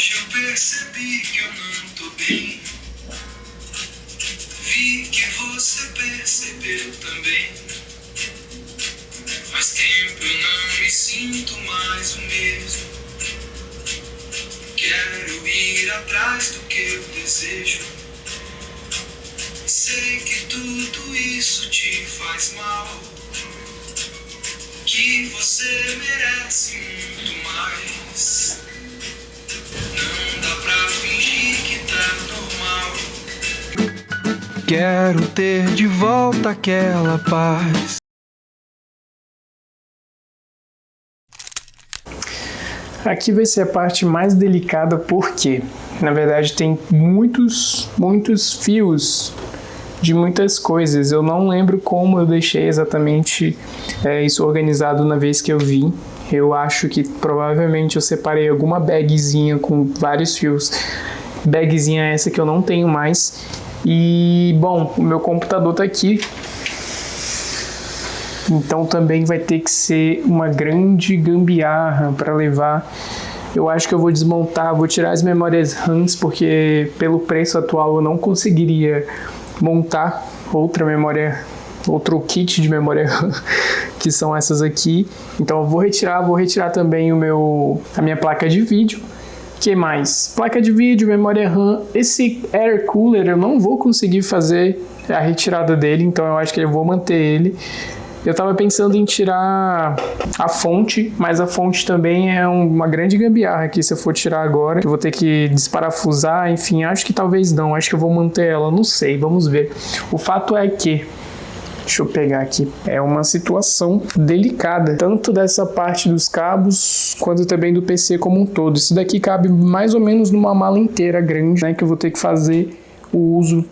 Hoje eu percebi que eu não tô bem. Vi que você percebeu também. Faz tempo eu não me sinto mais o mesmo. Quero ir atrás do que eu desejo. Sei que tudo isso te faz mal, que você merece muito mais. Não dá pra fingir que tá normal. Quero ter de volta aquela paz. Aqui vai ser a parte mais delicada porque, na verdade, tem muitos fios de muitas coisas. Eu não lembro como eu deixei exatamente isso organizado na vez que eu vim. Eu acho que provavelmente eu separei alguma bagzinha com vários fios. Bagzinha essa que eu não tenho mais. E, bom, o meu computador tá aqui. Então também vai ter que ser uma grande gambiarra para levar. Eu acho que eu vou desmontar, vou tirar as memórias RAMs, porque pelo preço atual eu não conseguiria montar outro kit de memória RAM, que são essas aqui. Então eu vou retirar também a minha placa de vídeo. Que mais? Placa de vídeo, memória RAM. Esse air cooler eu não vou conseguir fazer a retirada dele, então eu acho que eu vou manter ele. Eu estava pensando em tirar a fonte, mas a fonte também é uma grande gambiarra aqui se eu for tirar agora. Eu vou ter que desparafusar, enfim, acho que talvez não, acho que eu vou manter ela, não sei, vamos ver. O fato é que, deixa eu pegar aqui, é uma situação delicada, tanto dessa parte dos cabos, quanto também do PC como um todo. Isso daqui cabe mais ou menos numa mala inteira grande, né, que eu vou ter que fazer o uso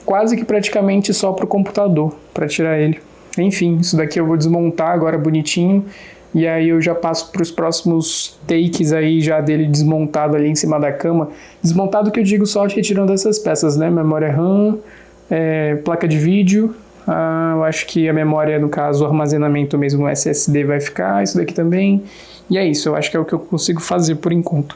quase que praticamente só para o computador, para tirar ele. Enfim, isso daqui eu vou desmontar agora bonitinho, e aí eu já passo para os próximos takes aí já dele desmontado ali em cima da cama. Desmontado que eu digo só retirando essas peças, né? Memória RAM, placa de vídeo, eu acho que a memória, no caso, o armazenamento mesmo, o SSD vai ficar, isso daqui também. E é isso, eu acho que é o que eu consigo fazer por enquanto.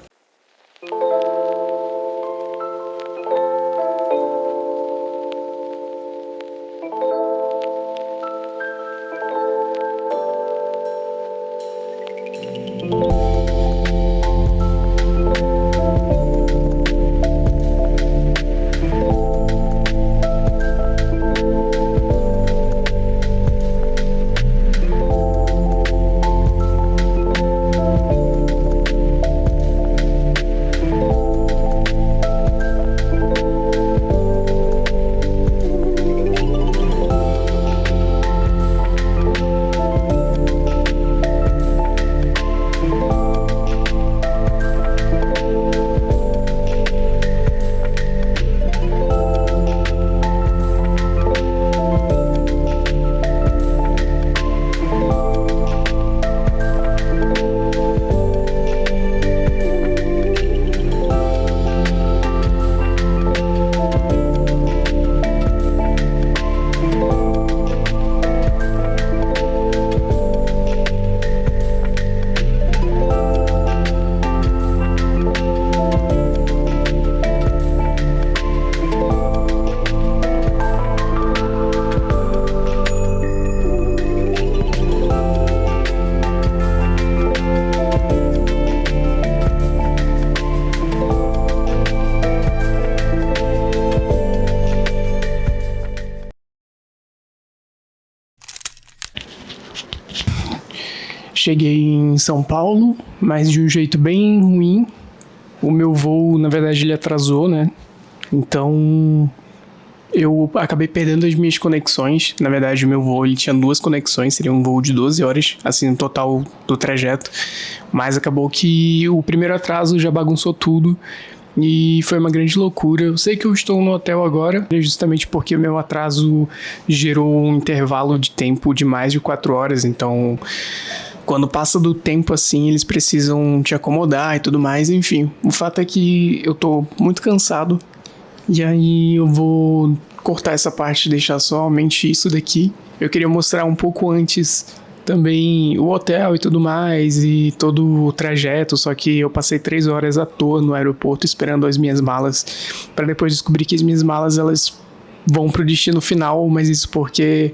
Cheguei em São Paulo, mas de um jeito bem ruim. O meu voo, na verdade, ele atrasou, né? Então, eu acabei perdendo as minhas conexões. Na verdade, o meu voo ele tinha 2 conexões, seria um voo de 12 horas, assim, no total do trajeto. Mas acabou que o primeiro atraso já bagunçou tudo. E foi uma grande loucura. Eu sei que eu estou no hotel agora, justamente porque o meu atraso gerou um intervalo de tempo de mais de 4 horas, então quando passa do tempo assim, eles precisam te acomodar e tudo mais, enfim. O fato é que eu tô muito cansado, e aí eu vou cortar essa parte e deixar somente isso daqui. Eu queria mostrar um pouco antes também o hotel e tudo mais, e todo o trajeto, só que eu passei 3 horas à toa no aeroporto esperando as minhas malas, para depois descobrir que as minhas malas, elas vão pro destino final, mas isso porque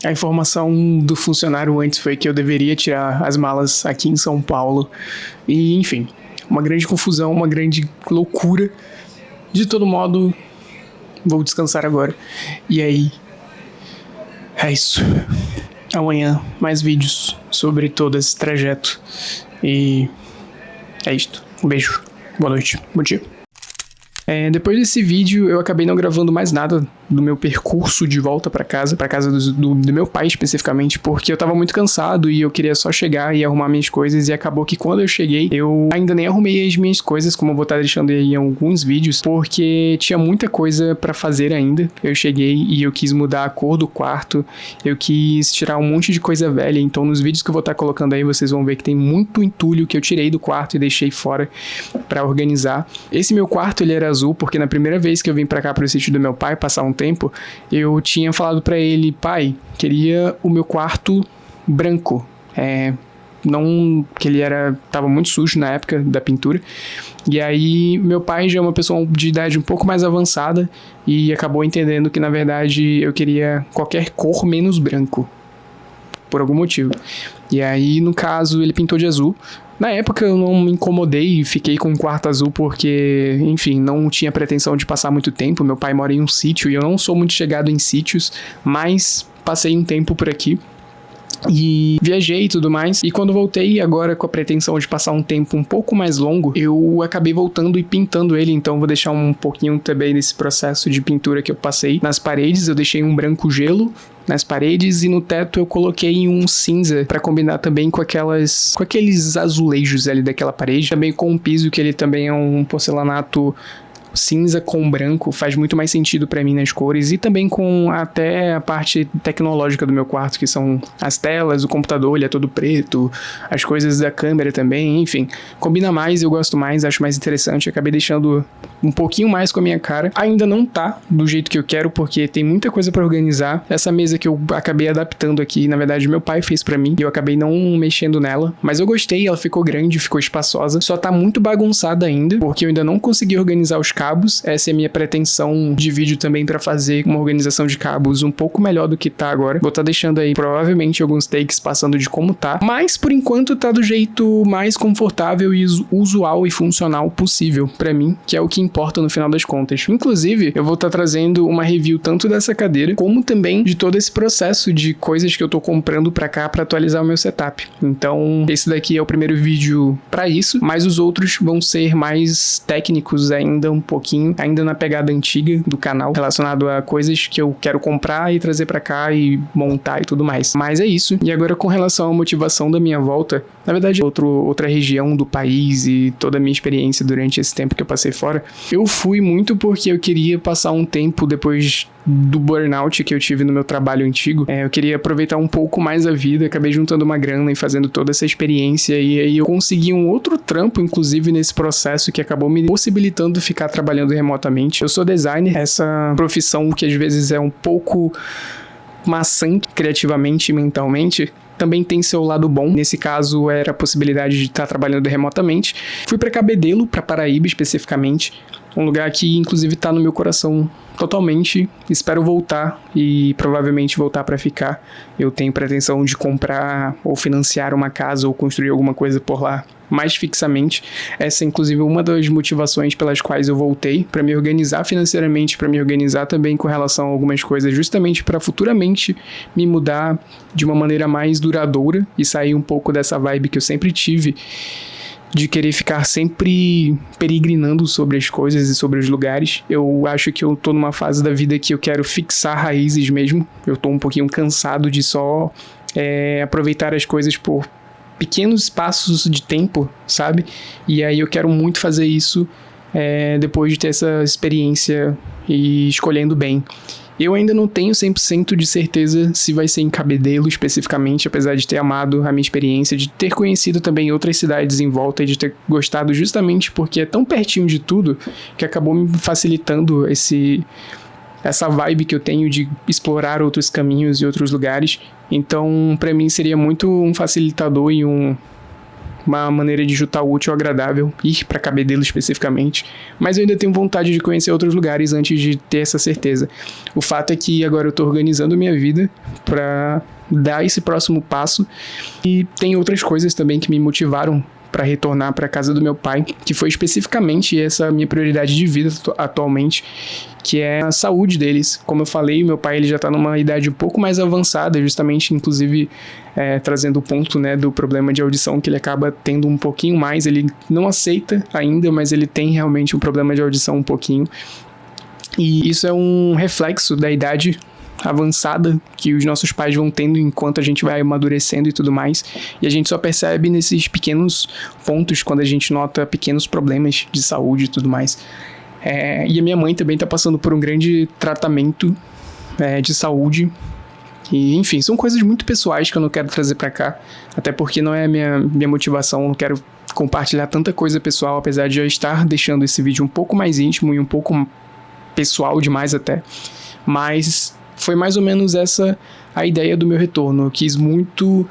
a informação do funcionário antes foi que eu deveria tirar as malas aqui em São Paulo. E, enfim, uma grande confusão, uma grande loucura. De todo modo, vou descansar agora. E aí, é isso. Amanhã, mais vídeos sobre todo esse trajeto. E é isto. Um beijo. Boa noite. Bom dia. Depois desse vídeo, eu acabei não gravando mais nada do meu percurso de volta pra casa do meu pai especificamente, porque eu tava muito cansado e eu queria só chegar e arrumar minhas coisas, e acabou que quando eu cheguei, eu ainda nem arrumei as minhas coisas, como eu vou estar deixando aí em alguns vídeos, porque tinha muita coisa pra fazer ainda. Eu cheguei e eu quis mudar a cor do quarto, eu quis tirar um monte de coisa velha, então nos vídeos que eu vou estar colocando aí, vocês vão ver que tem muito entulho que eu tirei do quarto e deixei fora pra organizar. Esse meu quarto, ele era azul, porque na primeira vez que eu vim pra cá pro sítio do meu pai, passar um tempo, eu tinha falado pra ele: pai, queria o meu quarto branco. Não, que ele tava muito sujo na época da pintura. E aí meu pai já é uma pessoa de idade um pouco mais avançada e acabou entendendo que na verdade eu queria qualquer cor menos branco, por algum motivo. E aí, no caso, ele pintou de azul. Na época eu não me incomodei e fiquei com um quarto azul porque, enfim, não tinha pretensão de passar muito tempo. Meu pai mora em um sítio e eu não sou muito chegado em sítios, mas passei um tempo por aqui e viajei e tudo mais. E quando voltei, agora com a pretensão de passar um tempo um pouco mais longo, eu acabei voltando e pintando ele. Então vou deixar um pouquinho também desse processo de pintura que eu passei nas paredes. Eu deixei um branco gelo nas paredes e no teto eu coloquei um cinza pra combinar também com aqueles azulejos ali daquela parede. Também com um piso que ele também é um porcelanato cinza com branco, faz muito mais sentido pra mim nas cores, e também com até a parte tecnológica do meu quarto, que são as telas, o computador, ele é todo preto, as coisas da câmera também, enfim, combina mais, eu gosto mais, acho mais interessante, acabei deixando um pouquinho mais com a minha cara. Ainda não tá do jeito que eu quero, porque tem muita coisa pra organizar. Essa mesa que eu acabei adaptando aqui, na verdade meu pai fez pra mim, e eu acabei não mexendo nela, mas eu gostei, ela ficou grande, ficou espaçosa, só tá muito bagunçada ainda, porque eu ainda não consegui organizar os cabos. Essa é a minha pretensão de vídeo também, pra fazer uma organização de cabos um pouco melhor do que tá agora. Vou tá deixando aí provavelmente alguns takes passando de como tá, mas por enquanto tá do jeito mais confortável e usual e funcional possível pra mim, que é o que importa no final das contas. Inclusive, eu vou tá trazendo uma review tanto dessa cadeira, como também de todo esse processo de coisas que eu tô comprando pra cá pra atualizar o meu setup. Então, esse daqui é o primeiro vídeo pra isso, mas os outros vão ser mais técnicos ainda, um pouquinho, ainda na pegada antiga do canal, relacionado a coisas que eu quero comprar e trazer pra cá e montar e tudo mais. Mas é isso. E agora, com relação à motivação da minha volta, na verdade, outra região do país e toda a minha experiência durante esse tempo que eu passei fora, eu fui muito porque eu queria passar um tempo depois do burnout que eu tive no meu trabalho antigo. Eu queria aproveitar um pouco mais a vida, acabei juntando uma grana e fazendo toda essa experiência, e aí eu consegui um outro trampo, inclusive, nesse processo, que acabou me possibilitando ficar trabalhando remotamente. Eu sou designer, essa profissão que às vezes é um pouco maçante criativamente e mentalmente, também tem seu lado bom. Nesse caso, era a possibilidade de estar trabalhando remotamente. Fui para Cabedelo, para Paraíba especificamente, um lugar que inclusive está no meu coração totalmente. Espero voltar e provavelmente voltar para ficar. Eu tenho pretensão de comprar ou financiar uma casa ou construir alguma coisa por lá mais fixamente. Essa é inclusive uma das motivações pelas quais eu voltei, para me organizar financeiramente, para me organizar também com relação a algumas coisas, justamente para futuramente me mudar de uma maneira mais duradoura e sair um pouco dessa vibe que eu sempre tive de querer ficar sempre peregrinando sobre as coisas e sobre os lugares. Eu acho que eu tô numa fase da vida que eu quero fixar raízes mesmo. Eu tô um pouquinho cansado de só aproveitar as coisas por pequenos espaços de tempo, sabe? E aí eu quero muito fazer isso depois de ter essa experiência e escolhendo bem. Eu ainda não tenho 100% de certeza se vai ser em Cabedelo especificamente, apesar de ter amado a minha experiência, de ter conhecido também outras cidades em volta e de ter gostado justamente porque é tão pertinho de tudo que acabou me facilitando essa vibe que eu tenho de explorar outros caminhos e outros lugares. Então, para mim seria muito um facilitador e uma maneira de juntar o útil ao agradável, ir para Cabedelo especificamente, mas eu ainda tenho vontade de conhecer outros lugares antes de ter essa certeza. O fato é que agora eu estou organizando minha vida para dar esse próximo passo, e tem outras coisas também que me motivaram para retornar para a casa do meu pai, que foi especificamente essa minha prioridade de vida atualmente, que é a saúde deles. Como eu falei, meu pai ele já está numa idade um pouco mais avançada, justamente, inclusive, trazendo o ponto, né, do problema de audição, que ele acaba tendo um pouquinho mais. Ele não aceita ainda, mas ele tem realmente um problema de audição um pouquinho. E isso é um reflexo da idade avançada que os nossos pais vão tendo enquanto a gente vai amadurecendo e tudo mais, e a gente só percebe nesses pequenos pontos quando a gente nota pequenos problemas de saúde e tudo mais. E a minha mãe também está passando por um grande tratamento de saúde, e enfim, são coisas muito pessoais que eu não quero trazer para cá, até porque não é a minha motivação. Eu não quero compartilhar tanta coisa pessoal, apesar de eu estar deixando esse vídeo um pouco mais íntimo e um pouco pessoal demais até, mas foi mais ou menos essa a ideia do meu retorno. Eu quis muito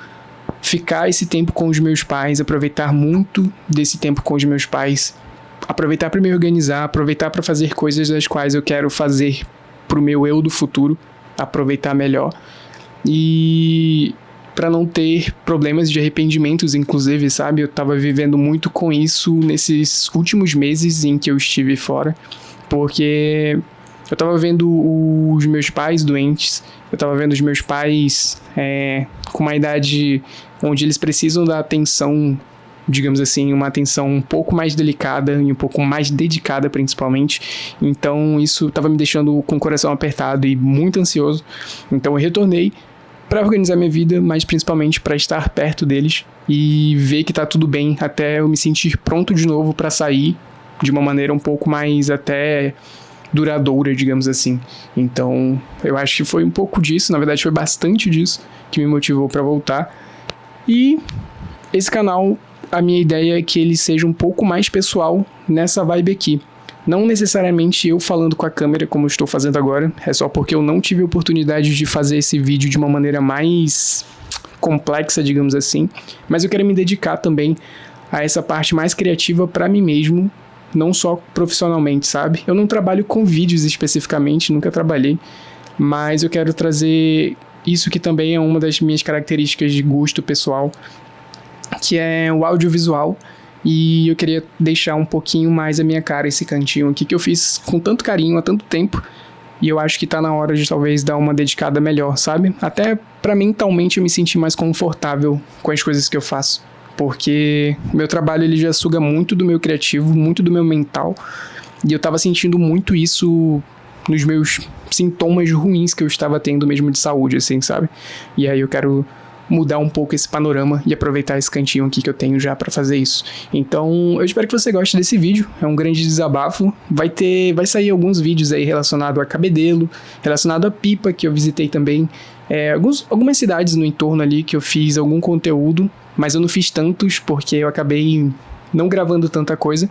ficar esse tempo com os meus pais, aproveitar muito desse tempo com os meus pais, aproveitar para me organizar, aproveitar para fazer coisas das quais eu quero fazer para o meu eu do futuro, aproveitar melhor, e para não ter problemas de arrependimentos, inclusive, sabe? Eu estava vivendo muito com isso nesses últimos meses em que eu estive fora, porque eu tava vendo os meus pais doentes, eu tava vendo os meus pais com uma idade onde eles precisam da atenção, digamos assim, uma atenção um pouco mais delicada e um pouco mais dedicada principalmente. Então isso tava me deixando com o coração apertado e muito ansioso. Então eu retornei para organizar minha vida, mas principalmente para estar perto deles e ver que tá tudo bem, até eu me sentir pronto de novo para sair de uma maneira um pouco mais até duradoura, digamos assim. Então, eu acho que foi um pouco disso, na verdade foi bastante disso que me motivou para voltar. E esse canal, a minha ideia é que ele seja um pouco mais pessoal nessa vibe aqui. Não necessariamente eu falando com a câmera como eu estou fazendo agora, é só porque eu não tive a oportunidade de fazer esse vídeo de uma maneira mais complexa, digamos assim, mas eu quero me dedicar também a essa parte mais criativa para mim mesmo, não só profissionalmente, sabe? Eu não trabalho com vídeos especificamente, nunca trabalhei, mas eu quero trazer isso que também é uma das minhas características de gosto pessoal, que é o audiovisual, e eu queria deixar um pouquinho mais a minha cara, esse cantinho aqui que eu fiz com tanto carinho há tanto tempo, e eu acho que tá na hora de talvez dar uma dedicada melhor, sabe? Até pra mentalmente eu me sentir mais confortável com as coisas que eu faço. Porque o meu trabalho ele já suga muito do meu criativo, muito do meu mental, e eu tava sentindo muito isso nos meus sintomas ruins que eu estava tendo mesmo de saúde, assim, sabe? E aí eu quero mudar um pouco esse panorama e aproveitar esse cantinho aqui que eu tenho já pra fazer isso. Então, eu espero que você goste desse vídeo, é um grande desabafo. Vai sair alguns vídeos aí relacionados a Cabedelo, relacionado a Pipa, que eu visitei também, algumas cidades no entorno ali que eu fiz algum conteúdo, mas eu não fiz tantos porque eu acabei não gravando tanta coisa.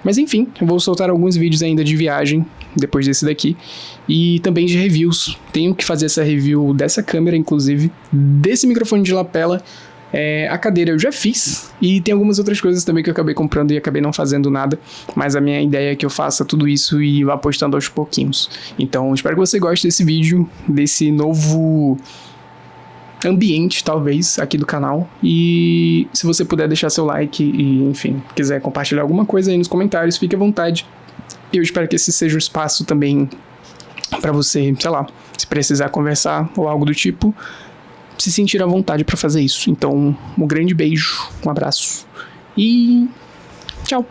Mas enfim, eu vou soltar alguns vídeos ainda de viagem depois desse daqui, e também de reviews. Tenho que fazer essa review dessa câmera, inclusive, desse microfone de lapela. A cadeira eu já fiz, e tem algumas outras coisas também que eu acabei comprando e acabei não fazendo nada, mas a minha ideia é que eu faça tudo isso e vá postando aos pouquinhos. Então, espero que você goste desse vídeo, desse novo ambiente, talvez, aqui do canal. E se você puder deixar seu like e, enfim, quiser compartilhar alguma coisa aí nos comentários, fique à vontade. Eu espero que esse seja um espaço também para você, sei lá, se precisar conversar ou algo do tipo, se sentir à vontade para fazer isso. Então, um grande beijo, um abraço e tchau!